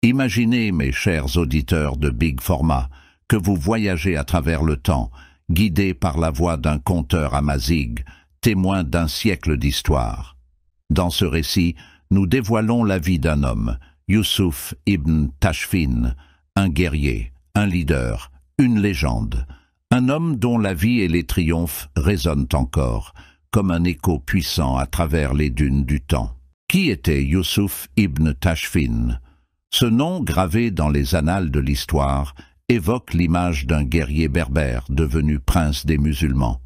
Imaginez, mes chers auditeurs de Big Format, que vous voyagez à travers le temps, guidés par la voix d'un conteur amazigh, témoin d'un siècle d'histoire. Dans ce récit, nous dévoilons la vie d'un homme, Youssouf ibn Tashfin, un guerrier, un leader, une légende, un homme dont la vie et les triomphes résonnent encore, comme un écho puissant à travers les dunes du temps. Qui était Youssouf ibn Tashfin? Ce nom, gravé dans les annales de l'histoire, évoque l'image d'un guerrier berbère devenu prince des musulmans.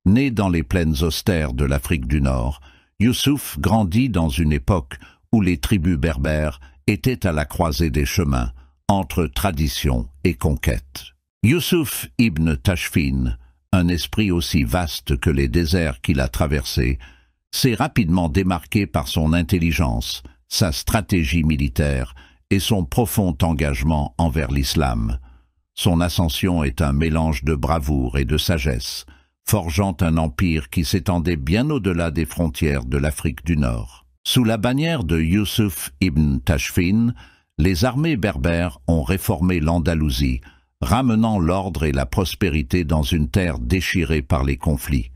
Né dans les plaines austères de l'Afrique du Nord, Youssouf grandit dans une époque où les tribus berbères étaient à la croisée des chemins, entre tradition et conquête. Youssouf ibn Tashfin, un esprit aussi vaste que les déserts qu'il a traversés, s'est rapidement démarqué par son intelligence, sa stratégie militaire et son profond engagement envers l'islam. Son ascension est un mélange de bravoure et de sagesse, forgeant un empire qui s'étendait bien au-delà des frontières de l'Afrique du Nord. Sous la bannière de Youssouf ibn Tashfin, les armées berbères ont réformé l'Andalousie, ramenant l'ordre et la prospérité dans une terre déchirée par les conflits.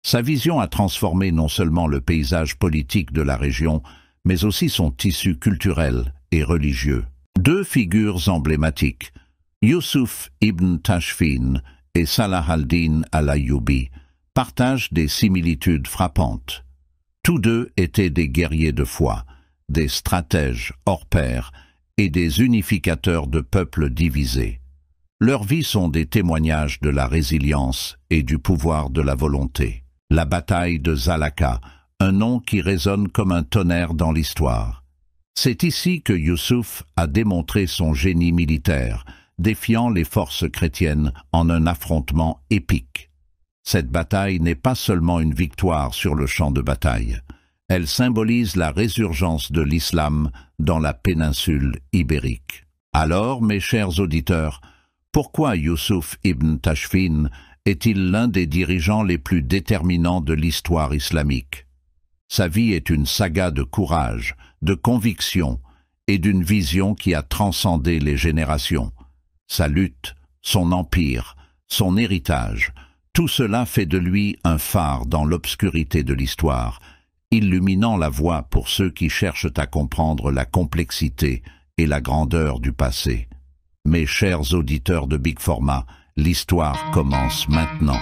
Sa vision a transformé non seulement le paysage politique de la région, mais aussi son tissu culturel et religieux. Deux figures emblématiques, Youssouf ibn Tashfin et Salah al-Din al-Ayyubi, partagent des similitudes frappantes. Tous deux étaient des guerriers de foi, des stratèges hors pair et des unificateurs de peuples divisés. Leurs vies sont des témoignages de la résilience et du pouvoir de la volonté. La bataille de Zalaka, un nom qui résonne comme un tonnerre dans l'histoire. C'est ici que Youssouf a démontré son génie militaire, défiant les forces chrétiennes en un affrontement épique. Cette bataille n'est pas seulement une victoire sur le champ de bataille. Elle symbolise la résurgence de l'islam dans la péninsule ibérique. Alors, mes chers auditeurs, pourquoi Youssouf ibn Tashfin est-il l'un des dirigeants les plus déterminants de l'histoire islamique? Sa vie est une saga de courage, de conviction et d'une vision qui a transcendé les générations. Sa lutte, son empire, son héritage, tout cela fait de lui un phare dans l'obscurité de l'histoire, illuminant la voie pour ceux qui cherchent à comprendre la complexité et la grandeur du passé. Mes chers auditeurs de Big Format, l'histoire commence maintenant.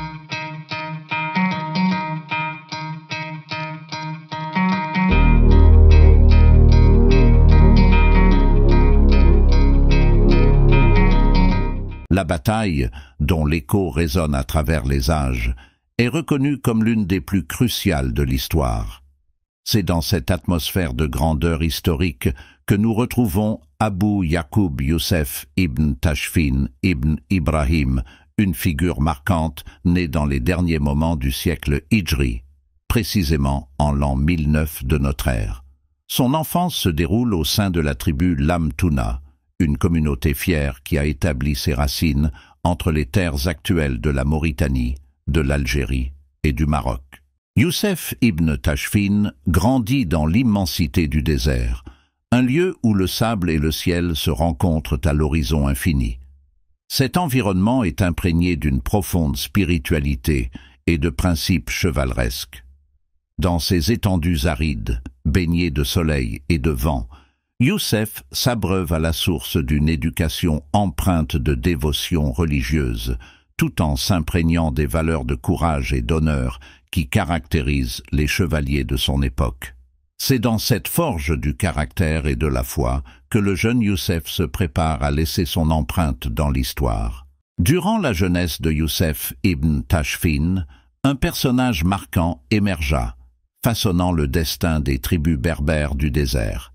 La bataille, dont l'écho résonne à travers les âges, est reconnue comme l'une des plus cruciales de l'histoire. C'est dans cette atmosphère de grandeur historique que nous retrouvons Abu Yaqub Youssef ibn Tashfin ibn Ibrahim, une figure marquante née dans les derniers moments du siècle Hijri, précisément en l'an 1009 de notre ère. Son enfance se déroule au sein de la tribu Lamtouna, une communauté fière qui a établi ses racines entre les terres actuelles de la Mauritanie, de l'Algérie et du Maroc. Youssef ibn Tashfin grandit dans l'immensité du désert, un lieu où le sable et le ciel se rencontrent à l'horizon infini. Cet environnement est imprégné d'une profonde spiritualité et de principes chevaleresques. Dans ces étendues arides, baignées de soleil et de vent, Youssef s'abreuve à la source d'une éducation empreinte de dévotion religieuse, tout en s'imprégnant des valeurs de courage et d'honneur qui caractérisent les chevaliers de son époque. C'est dans cette forge du caractère et de la foi que le jeune Youssef se prépare à laisser son empreinte dans l'histoire. Durant la jeunesse de Youssef ibn Tashfin, un personnage marquant émergea, façonnant le destin des tribus berbères du désert.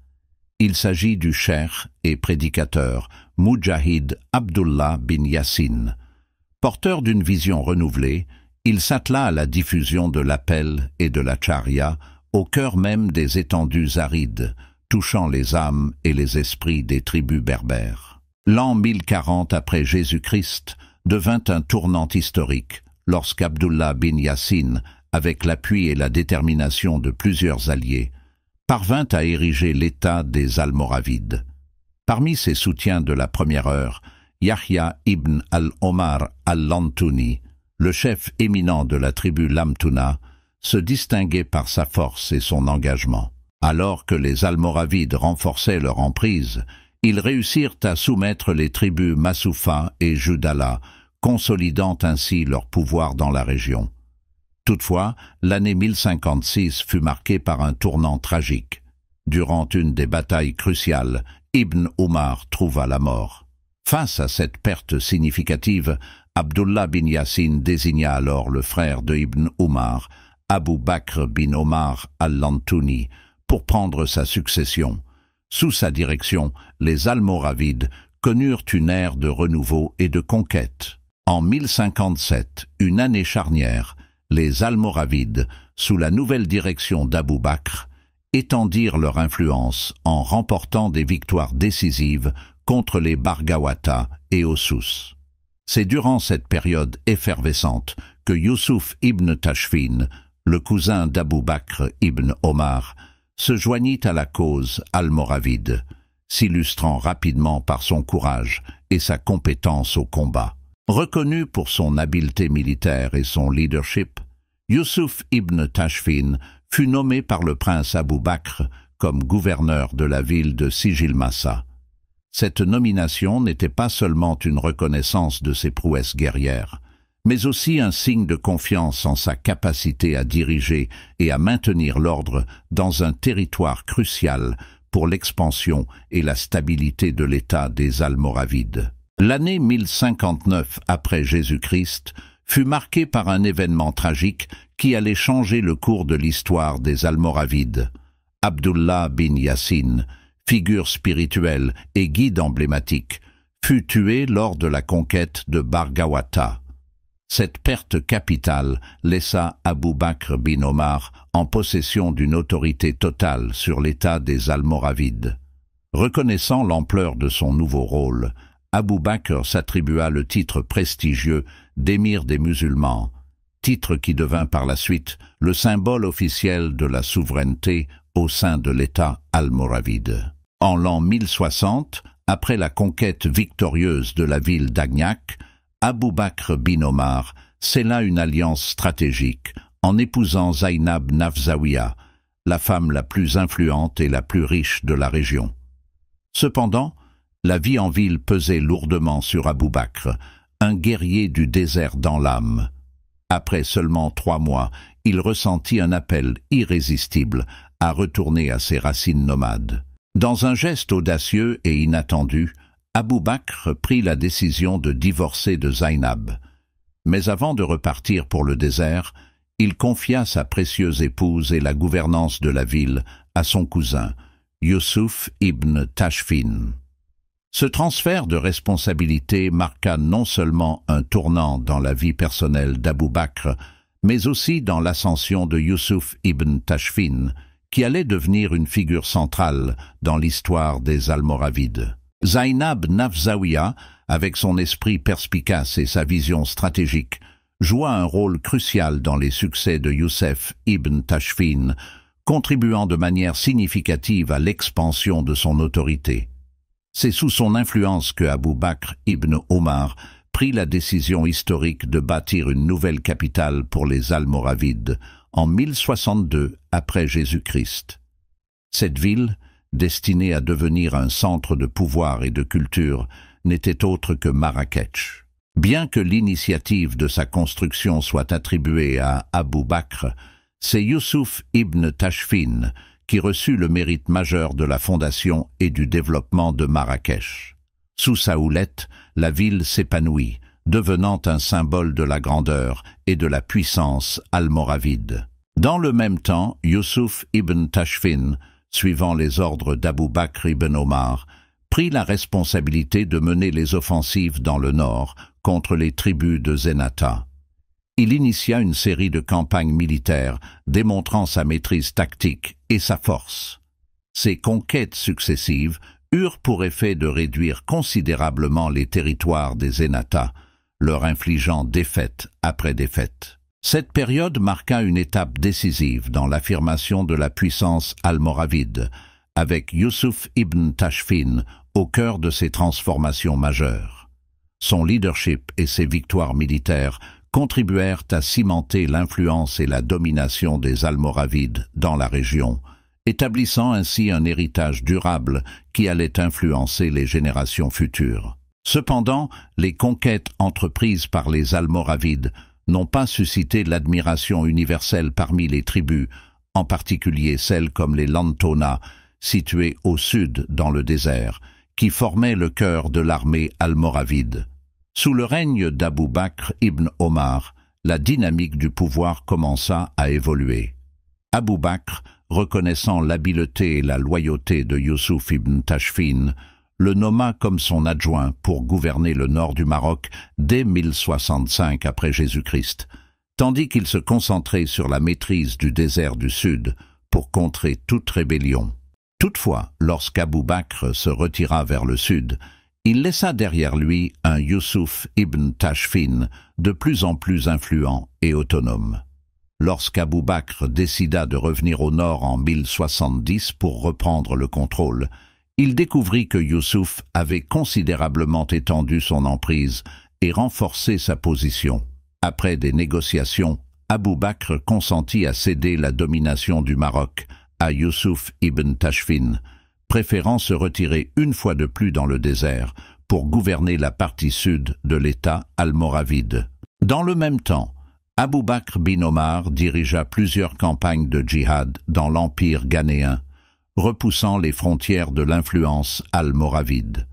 Il s'agit du cheikh et prédicateur Moudjahid Abdullah bin Yassin. Porteur d'une vision renouvelée, il s'attela à la diffusion de l'appel et de la charia au cœur même des étendues arides, touchant les âmes et les esprits des tribus berbères. L'an 1040 après Jésus-Christ devint un tournant historique lorsqu'Abdullah bin Yassin, avec l'appui et la détermination de plusieurs alliés, parvint à ériger l'État des Almoravides. Parmi ses soutiens de la première heure, Yahya ibn al-Omar al-Lantouni, le chef éminent de la tribu Lamtouna, se distinguait par sa force et son engagement. Alors que les Almoravides renforçaient leur emprise, ils réussirent à soumettre les tribus Massoufa et Judala, consolidant ainsi leur pouvoir dans la région. Toutefois, l'année 1056 fut marquée par un tournant tragique. Durant une des batailles cruciales, Ibn Umar trouva la mort. Face à cette perte significative, Abdullah bin Yassin désigna alors le frère de Ibn Umar, Abu Bakr bin Omar al-Lantouni, pour prendre sa succession. Sous sa direction, les Almoravides connurent une ère de renouveau et de conquête. En 1057, une année charnière, les Almoravides, sous la nouvelle direction d'Abu Bakr, étendirent leur influence en remportant des victoires décisives contre les Bargawata et Ossus. C'est durant cette période effervescente que Yusuf ibn Tashfin, le cousin d'Abu Bakr ibn Omar, se joignit à la cause almoravide, s'illustrant rapidement par son courage et sa compétence au combat. Reconnu pour son habileté militaire et son leadership, Yusuf ibn Tashfin fut nommé par le prince Abu Bakr comme gouverneur de la ville de Sijilmassa. Cette nomination n'était pas seulement une reconnaissance de ses prouesses guerrières, mais aussi un signe de confiance en sa capacité à diriger et à maintenir l'ordre dans un territoire crucial pour l'expansion et la stabilité de l'État des Almoravides. L'année 1059 après Jésus-Christ fut marquée par un événement tragique qui allait changer le cours de l'histoire des Almoravides. Abdullah bin Yassin, figure spirituelle et guide emblématique, fut tué lors de la conquête de Bargawata. Cette perte capitale laissa Abu Bakr bin Omar en possession d'une autorité totale sur l'État des Almoravides. Reconnaissant l'ampleur de son nouveau rôle, Abu Bakr s'attribua le titre prestigieux d'émir des musulmans, titre qui devint par la suite le symbole officiel de la souveraineté au sein de l'État almoravide. En l'an 1060, après la conquête victorieuse de la ville d'Agnac, Abu Bakr bin Omar scella une alliance stratégique en épousant Zainab Nafzawiya, la femme la plus influente et la plus riche de la région. Cependant, la vie en ville pesait lourdement sur Abu Bakr, un guerrier du désert dans l'âme. Après seulement 3 mois, il ressentit un appel irrésistible à retourner à ses racines nomades. Dans un geste audacieux et inattendu, Abu Bakr prit la décision de divorcer de Zainab. Mais avant de repartir pour le désert, il confia sa précieuse épouse et la gouvernance de la ville à son cousin, Yusuf ibn Tashfin. Ce transfert de responsabilité marqua non seulement un tournant dans la vie personnelle d'Abu Bakr, mais aussi dans l'ascension de Yusuf ibn Tashfin, qui allait devenir une figure centrale dans l'histoire des Almoravides. Zainab Nafzawiya, avec son esprit perspicace et sa vision stratégique, joua un rôle crucial dans les succès de Yusuf ibn Tashfin, contribuant de manière significative à l'expansion de son autorité. C'est sous son influence que Abu Bakr ibn Omar prit la décision historique de bâtir une nouvelle capitale pour les Almoravides en 1062 après Jésus-Christ. Cette ville, destinée à devenir un centre de pouvoir et de culture, n'était autre que Marrakech. Bien que l'initiative de sa construction soit attribuée à Abu Bakr, c'est Yusuf ibn Tashfin qui reçut le mérite majeur de la fondation et du développement de Marrakech. Sous sa houlette, la ville s'épanouit, devenant un symbole de la grandeur et de la puissance almoravide. Dans le même temps, Yusuf ibn Tashfin, suivant les ordres d'Abu Bakr ibn Omar, prit la responsabilité de mener les offensives dans le nord contre les tribus de Zenata. Il initia une série de campagnes militaires démontrant sa maîtrise tactique et sa force. Ces conquêtes successives eurent pour effet de réduire considérablement les territoires des Zenata, leur infligeant défaite après défaite. Cette période marqua une étape décisive dans l'affirmation de la puissance almoravide, avec Yusuf ibn Tashfin au cœur de ses transformations majeures. Son leadership et ses victoires militaires contribuèrent à cimenter l'influence et la domination des Almoravides dans la région, établissant ainsi un héritage durable qui allait influencer les générations futures. Cependant, les conquêtes entreprises par les Almoravides n'ont pas suscité l'admiration universelle parmi les tribus, en particulier celles comme les Lantona, situées au sud dans le désert, qui formaient le cœur de l'armée almoravide. Sous le règne d'Abou Bakr ibn Omar, la dynamique du pouvoir commença à évoluer. Abou Bakr, reconnaissant l'habileté et la loyauté de Youssouf ibn Tashfin, le nomma comme son adjoint pour gouverner le nord du Maroc dès 1065 après Jésus-Christ, tandis qu'il se concentrait sur la maîtrise du désert du Sud pour contrer toute rébellion. Toutefois, lorsqu'Abou Bakr se retira vers le sud, il laissa derrière lui un Youssouf ibn Tashfin de plus en plus influent et autonome. Lorsqu'Abou Bakr décida de revenir au nord en 1070 pour reprendre le contrôle, il découvrit que Youssouf avait considérablement étendu son emprise et renforcé sa position. Après des négociations, Abou Bakr consentit à céder la domination du Maroc à Youssouf ibn Tashfin, préférant se retirer une fois de plus dans le désert pour gouverner la partie sud de l'État almoravide. Dans le même temps, Abou Bakr bin Omar dirigea plusieurs campagnes de djihad dans l'Empire ghanéen, repoussant les frontières de l'influence almoravide.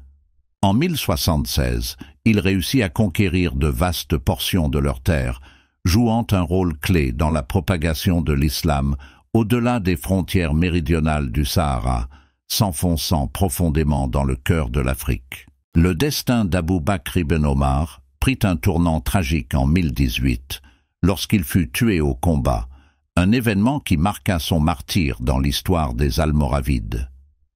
En 1076, il réussit à conquérir de vastes portions de leurs terres, jouant un rôle clé dans la propagation de l'islam au-delà des frontières méridionales du Sahara, s'enfonçant profondément dans le cœur de l'Afrique. Le destin d'Abou Bakr ibn Omar prit un tournant tragique en 1018, lorsqu'il fut tué au combat, un événement qui marqua son martyre dans l'histoire des Almoravides.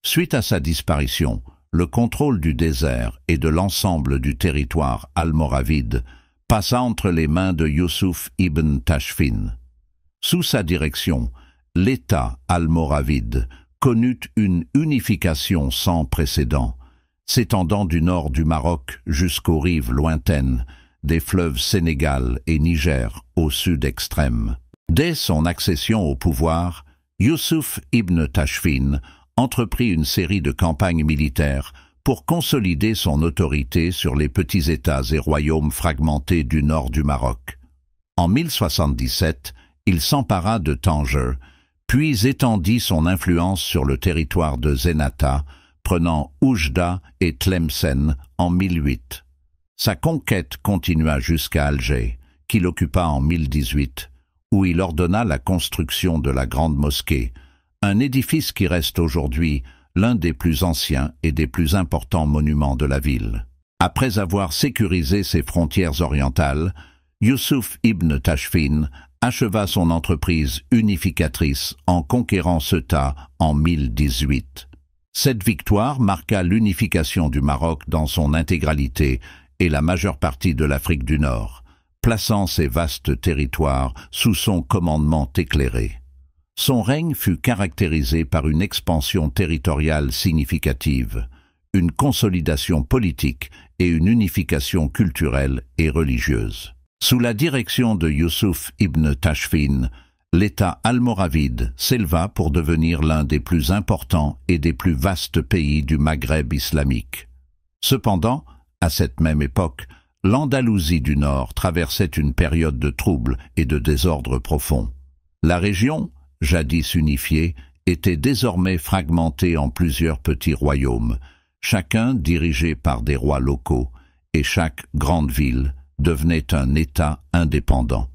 Suite à sa disparition, le contrôle du désert et de l'ensemble du territoire almoravide passa entre les mains de Youssouf ibn Tashfin. Sous sa direction, l'État almoravide connut une unification sans précédent, s'étendant du nord du Maroc jusqu'aux rives lointaines des fleuves Sénégal et Niger au sud extrême. Dès son accession au pouvoir, Youssouf ibn Tashfin entreprit une série de campagnes militaires pour consolider son autorité sur les petits États et royaumes fragmentés du nord du Maroc. En 1077, il s'empara de Tanger, puis étendit son influence sur le territoire de Zenata, prenant Oujda et Tlemcen en 1008. Sa conquête continua jusqu'à Alger, qu'il occupa en 1018, où il ordonna la construction de la Grande Mosquée, un édifice qui reste aujourd'hui l'un des plus anciens et des plus importants monuments de la ville. Après avoir sécurisé ses frontières orientales, Youssouf ibn Tashfin acheva son entreprise unificatrice en conquérant Ceuta en 1018. Cette victoire marqua l'unification du Maroc dans son intégralité et la majeure partie de l'Afrique du Nord, plaçant ces vastes territoires sous son commandement éclairé. Son règne fut caractérisé par une expansion territoriale significative, une consolidation politique et une unification culturelle et religieuse. Sous la direction de Youssouf ibn Tashfin, l'État almoravide s'éleva pour devenir l'un des plus importants et des plus vastes pays du Maghreb islamique. Cependant, à cette même époque, l'Andalousie du Nord traversait une période de troubles et de désordre profond. La région, jadis unifiée, était désormais fragmentée en plusieurs petits royaumes, chacun dirigé par des rois locaux, et chaque grande ville devenait un État indépendant.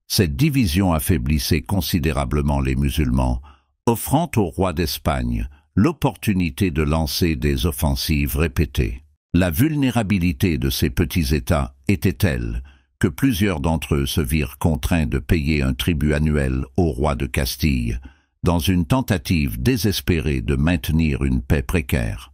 Cette division affaiblissait considérablement les musulmans, offrant au roi d'Espagne l'opportunité de lancer des offensives répétées. La vulnérabilité de ces petits États était telle que plusieurs d'entre eux se virent contraints de payer un tribut annuel au roi de Castille, dans une tentative désespérée de maintenir une paix précaire.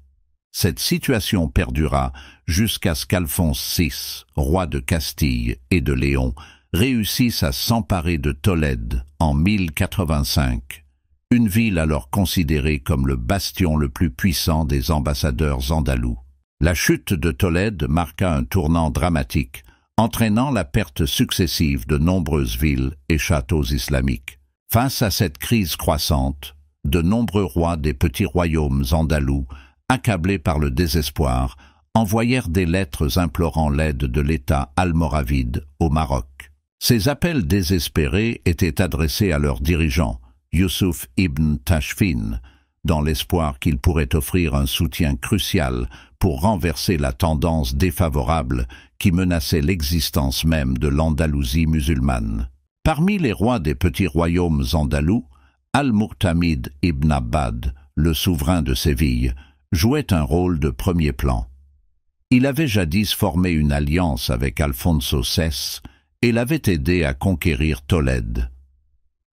Cette situation perdura jusqu'à ce qu'Alphonse VI, roi de Castille et de Léon, réussisse à s'emparer de Tolède en 1085. une ville alors considérée comme le bastion le plus puissant des ambassadeurs andalous. La chute de Tolède marqua un tournant dramatique, entraînant la perte successive de nombreuses villes et châteaux islamiques. Face à cette crise croissante, de nombreux rois des petits royaumes andalous, accablés par le désespoir, envoyèrent des lettres implorant l'aide de l'État almoravide au Maroc. Ces appels désespérés étaient adressés à leurs dirigeants, Youssouf ibn Tashfin, dans l'espoir qu'il pourrait offrir un soutien crucial pour renverser la tendance défavorable qui menaçait l'existence même de l'Andalousie musulmane. Parmi les rois des petits royaumes andalous, Al-Mu'tamid ibn Abbad, le souverain de Séville, jouait un rôle de premier plan. Il avait jadis formé une alliance avec Alfonso VI et l'avait aidé à conquérir Tolède.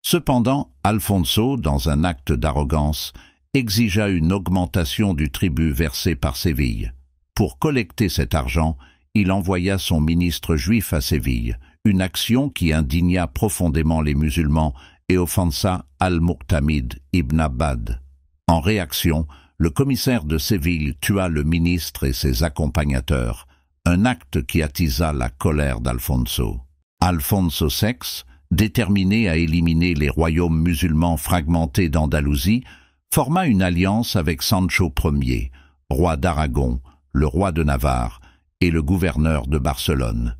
Cependant, Alfonso, dans un acte d'arrogance, exigea une augmentation du tribut versé par Séville. Pour collecter cet argent, il envoya son ministre juif à Séville, une action qui indigna profondément les musulmans et offensa Al-Mu'tamid ibn Abbad. En réaction, le commissaire de Séville tua le ministre et ses accompagnateurs, un acte qui attisa la colère d'Alfonso. Alfonso VI, déterminé à éliminer les royaumes musulmans fragmentés d'Andalousie, forma une alliance avec Sancho Ier, roi d'Aragon, le roi de Navarre et le gouverneur de Barcelone.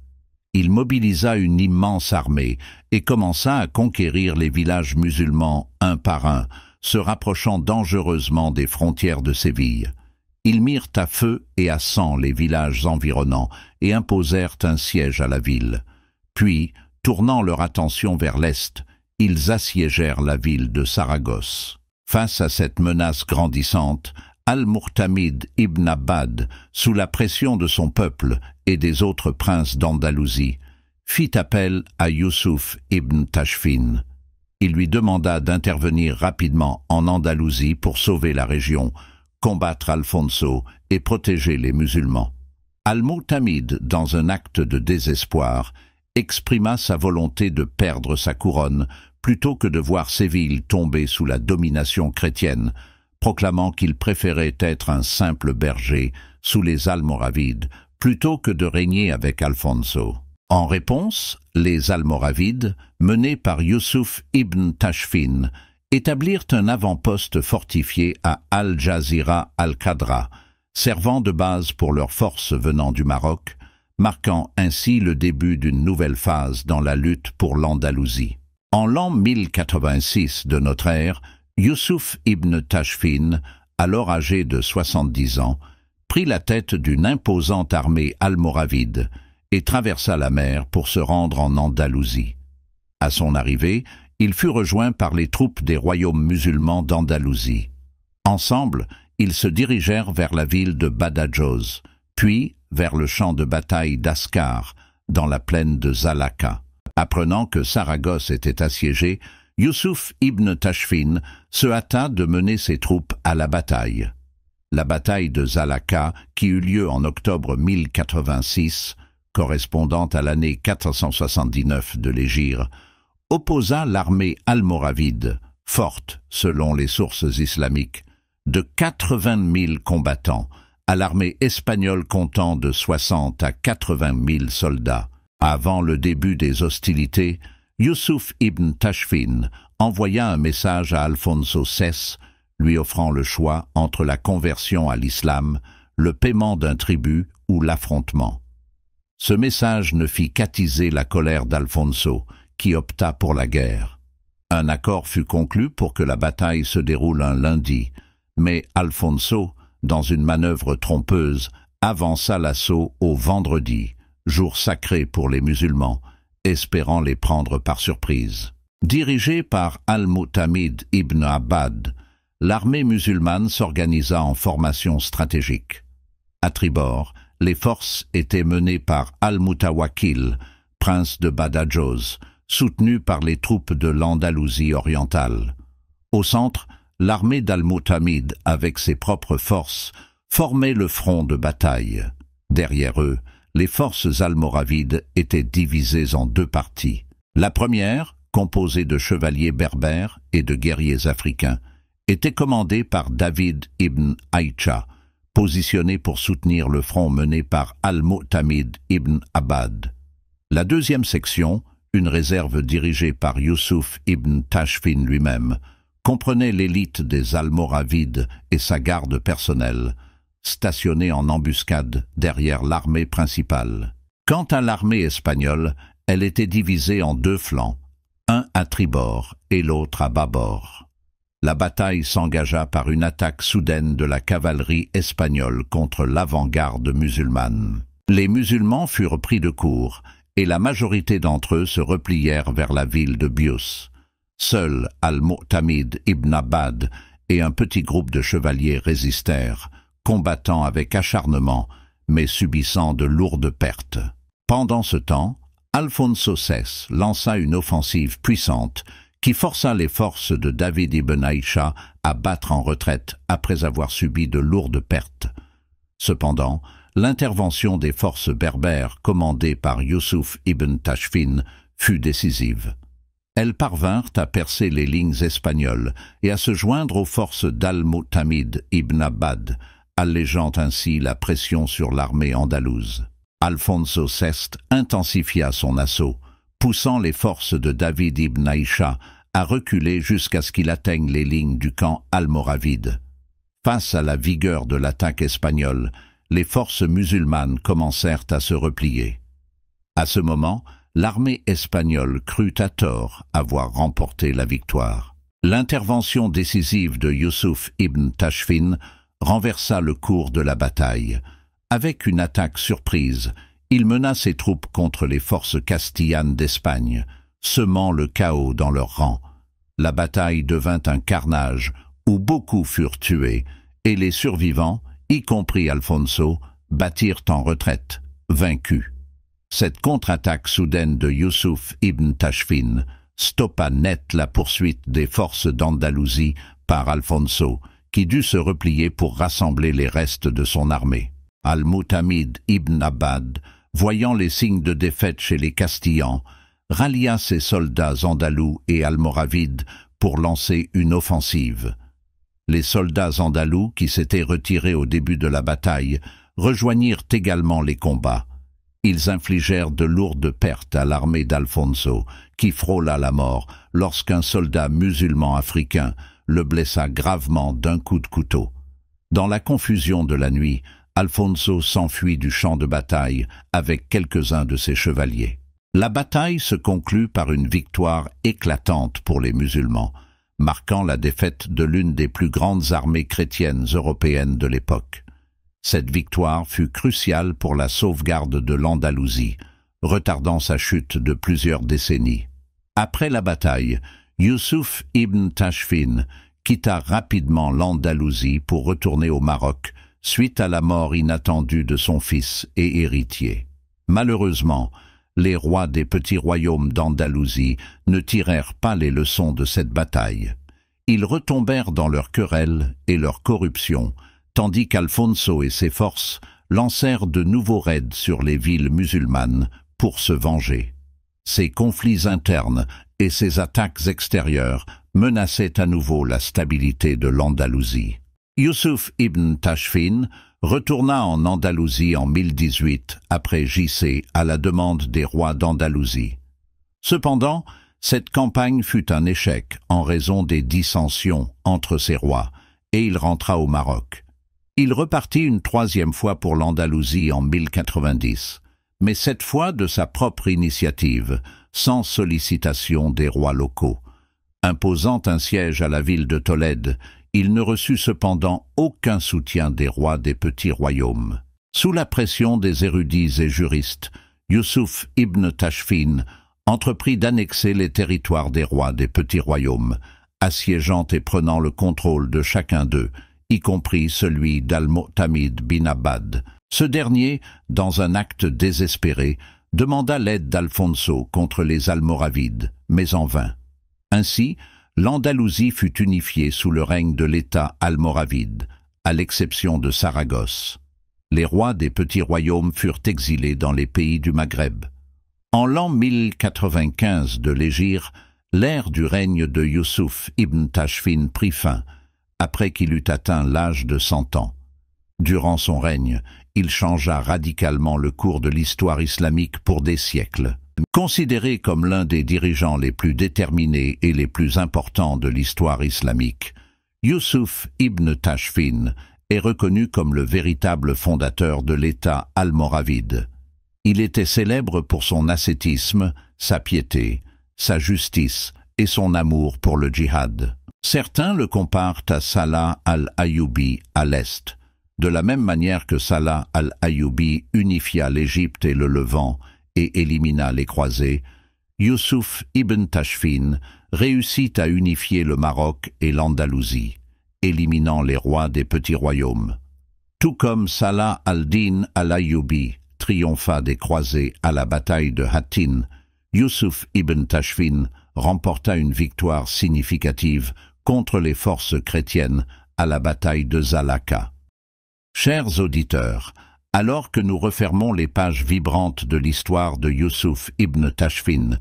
Il mobilisa une immense armée et commença à conquérir les villages musulmans un par un, se rapprochant dangereusement des frontières de Séville. Ils mirent à feu et à sang les villages environnants et imposèrent un siège à la ville. Puis, tournant leur attention vers l'est, ils assiégèrent la ville de Saragosse. Face à cette menace grandissante, Al-Mu'tamid ibn Abbad, sous la pression de son peuple et des autres princes d'Andalousie, fit appel à Youssouf ibn Tashfin. Il lui demanda d'intervenir rapidement en Andalousie pour sauver la région, combattre Alfonso et protéger les musulmans. Al-Mu'tamid, dans un acte de désespoir, exprima sa volonté de perdre sa couronne plutôt que de voir Séville tomber sous la domination chrétienne, proclamant qu'il préférait être un simple berger sous les Almoravides plutôt que de régner avec Alfonso. En réponse, les Almoravides, menés par Youssouf ibn Tashfin, établirent un avant-poste fortifié à Al-Jazira al-Qadra, servant de base pour leurs forces venant du Maroc, marquant ainsi le début d'une nouvelle phase dans la lutte pour l'Andalousie. En l'an 1086 de notre ère, Youssouf ibn Tashfin, alors âgé de 70 ans, prit la tête d'une imposante armée almoravide et traversa la mer pour se rendre en Andalousie. À son arrivée, il fut rejoint par les troupes des royaumes musulmans d'Andalousie. Ensemble, ils se dirigèrent vers la ville de Badajoz, puis vers le champ de bataille d'Ascar, dans la plaine de Zalaka. Apprenant que Saragosse était assiégée, Youssouf ibn Tashfin se hâta de mener ses troupes à la bataille. La bataille de Zalaka, qui eut lieu en octobre 1086, correspondant à l'année 479 de l'Hégire, opposa l'armée almoravide, forte selon les sources islamiques, de 80 000 combattants, à l'armée espagnole comptant de 60 à 80 000 soldats. Avant le début des hostilités, Youssouf ibn Tashfin envoya un message à Alfonso VI, lui offrant le choix entre la conversion à l'islam, le paiement d'un tribut ou l'affrontement. Ce message ne fit qu'attiser la colère d'Alfonso, qui opta pour la guerre. Un accord fut conclu pour que la bataille se déroule un lundi, mais Alfonso, dans une manœuvre trompeuse, avança l'assaut au vendredi, jour sacré pour les musulmans, espérant les prendre par surprise. Dirigée par Al-Mu'tamid ibn Abbad, l'armée musulmane s'organisa en formation stratégique. À tribord, les forces étaient menées par Al-Mutawakkil, prince de Badajoz, soutenu par les troupes de l'Andalousie orientale. Au centre, l'armée d'Al-Mu'tamid, avec ses propres forces, formait le front de bataille. Derrière eux, les forces almoravides étaient divisées en deux parties. La première, composé de chevaliers berbères et de guerriers africains, était commandé par David ibn Aïcha, positionné pour soutenir le front mené par Al-Mu'tamid ibn Abbad. La deuxième section, une réserve dirigée par Youssouf ibn Tashfin lui-même, comprenait l'élite des Almoravides et sa garde personnelle, stationnée en embuscade derrière l'armée principale. Quant à l'armée espagnole, elle était divisée en deux flancs, un à tribord et l'autre à bâbord. La bataille s'engagea par une attaque soudaine de la cavalerie espagnole contre l'avant-garde musulmane. Les musulmans furent pris de court, et la majorité d'entre eux se replièrent vers la ville de Bius. Seul Al-Mu'tamid ibn Abbad et un petit groupe de chevaliers résistèrent, combattant avec acharnement, mais subissant de lourdes pertes. Pendant ce temps, Alfonso VI lança une offensive puissante qui força les forces de David ibn Aïcha à battre en retraite après avoir subi de lourdes pertes. Cependant, l'intervention des forces berbères commandées par Youssouf ibn Tashfin fut décisive. Elles parvinrent à percer les lignes espagnoles et à se joindre aux forces d'Al-Mu'tamid ibn Abbad, allégeant ainsi la pression sur l'armée andalouse. Alfonso VI intensifia son assaut, poussant les forces de David ibn Aïcha à reculer jusqu'à ce qu'il atteigne les lignes du camp almoravide. Face à la vigueur de l'attaque espagnole, les forces musulmanes commencèrent à se replier. À ce moment, l'armée espagnole crut à tort avoir remporté la victoire. L'intervention décisive de Youssouf ibn Tashfin renversa le cours de la bataille. Avec une attaque surprise, il mena ses troupes contre les forces castillanes d'Espagne, semant le chaos dans leurs rangs. La bataille devint un carnage où beaucoup furent tués et les survivants, y compris Alfonso, battirent en retraite, vaincus. Cette contre-attaque soudaine de Youssouf ibn Tashfin stoppa net la poursuite des forces d'Andalousie par Alfonso, qui dut se replier pour rassembler les restes de son armée. Al-Mu'tamid ibn Abbad, voyant les signes de défaite chez les Castillans, rallia ses soldats andalous et almoravides pour lancer une offensive. Les soldats andalous, qui s'étaient retirés au début de la bataille, rejoignirent également les combats. Ils infligèrent de lourdes pertes à l'armée d'Alfonso, qui frôla la mort lorsqu'un soldat musulman africain le blessa gravement d'un coup de couteau. Dans la confusion de la nuit, Alfonso s'enfuit du champ de bataille avec quelques-uns de ses chevaliers. La bataille se conclut par une victoire éclatante pour les musulmans, marquant la défaite de l'une des plus grandes armées chrétiennes européennes de l'époque. Cette victoire fut cruciale pour la sauvegarde de l'Andalousie, retardant sa chute de plusieurs décennies. Après la bataille, Youssouf ibn Tashfin quitta rapidement l'Andalousie pour retourner au Maroc, suite à la mort inattendue de son fils et héritier. Malheureusement, les rois des petits royaumes d'Andalousie ne tirèrent pas les leçons de cette bataille. Ils retombèrent dans leurs querelles et leur corruption, tandis qu'Alfonso et ses forces lancèrent de nouveaux raids sur les villes musulmanes pour se venger. Ces conflits internes et ces attaques extérieures menaçaient à nouveau la stabilité de l'Andalousie. Youssouf ibn Tashfin retourna en Andalousie en 1018 après Gissé à la demande des rois d'Andalousie. Cependant, cette campagne fut un échec en raison des dissensions entre ces rois, et il rentra au Maroc. Il repartit une troisième fois pour l'Andalousie en 1090, mais cette fois de sa propre initiative, sans sollicitation des rois locaux. Imposant un siège à la ville de Tolède, il ne reçut cependant aucun soutien des rois des petits royaumes. Sous la pression des érudits et juristes, Youssouf ibn Tashfin entreprit d'annexer les territoires des rois des petits royaumes, assiégeant et prenant le contrôle de chacun d'eux, y compris celui d'Al-Mu'tamid bin Abbad. Ce dernier, dans un acte désespéré, demanda l'aide d'Alfonso contre les Almoravides, mais en vain. Ainsi, l'Andalousie fut unifiée sous le règne de l'État almoravide, à l'exception de Saragosse. Les rois des petits royaumes furent exilés dans les pays du Maghreb. En l'an 1095 de l'Hégire, L'ère du règne de Yusuf ibn Tashfin prit fin, après qu'il eut atteint l'âge de 100 ans. Durant son règne, il changea radicalement le cours de l'histoire islamique pour des siècles. Considéré comme l'un des dirigeants les plus déterminés et les plus importants de l'histoire islamique, Yusuf ibn Tashfin est reconnu comme le véritable fondateur de l'État almoravide. Il était célèbre pour son ascétisme, sa piété, sa justice et son amour pour le djihad. Certains le comparent à Salah al-Ayyubi à l'Est, de la même manière que Salah al-Ayyubi unifia l'Égypte et le Levant et élimina les croisés. Yusuf ibn Tashfin réussit à unifier le Maroc et l'Andalousie, éliminant les rois des petits royaumes. Tout comme Salah al-Din al-Ayyubi triompha des croisés à la bataille de Hattin, Yusuf ibn Tashfin remporta une victoire significative contre les forces chrétiennes à la bataille de Zalaka. Chers auditeurs, alors que nous refermons les pages vibrantes de l'histoire de Yusuf ibn Tashfin,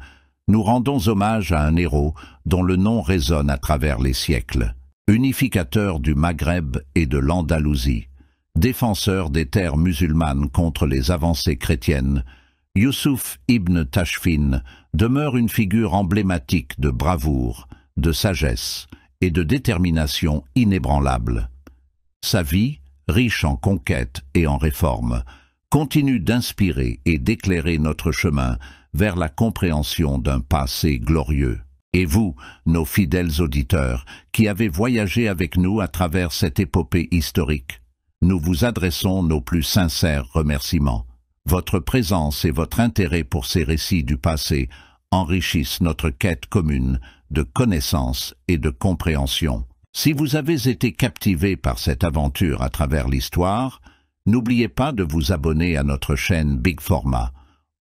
nous rendons hommage à un héros dont le nom résonne à travers les siècles. Unificateur du Maghreb et de l'Andalousie, défenseur des terres musulmanes contre les avancées chrétiennes, Yusuf ibn Tashfin demeure une figure emblématique de bravoure, de sagesse et de détermination inébranlable. Sa vie, riche en conquêtes et en réformes, continue d'inspirer et d'éclairer notre chemin vers la compréhension d'un passé glorieux. Et vous, nos fidèles auditeurs, qui avez voyagé avec nous à travers cette épopée historique, nous vous adressons nos plus sincères remerciements. Votre présence et votre intérêt pour ces récits du passé enrichissent notre quête commune de connaissance et de compréhension. Si vous avez été captivé par cette aventure à travers l'histoire, n'oubliez pas de vous abonner à notre chaîne Big Pharma.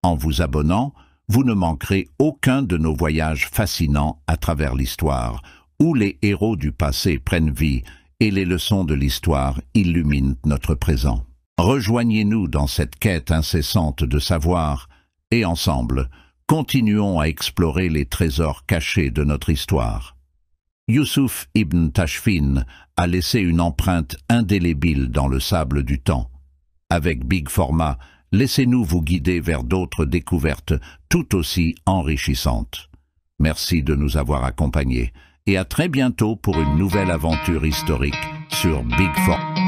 En vous abonnant, vous ne manquerez aucun de nos voyages fascinants à travers l'histoire, où les héros du passé prennent vie et les leçons de l'histoire illuminent notre présent. Rejoignez-nous dans cette quête incessante de savoir et ensemble, continuons à explorer les trésors cachés de notre histoire. Yusuf ibn Tashfin a laissé une empreinte indélébile dans le sable du temps. Avec Big Pharma, laissez-nous vous guider vers d'autres découvertes tout aussi enrichissantes. Merci de nous avoir accompagnés et à très bientôt pour une nouvelle aventure historique sur Big Pharma.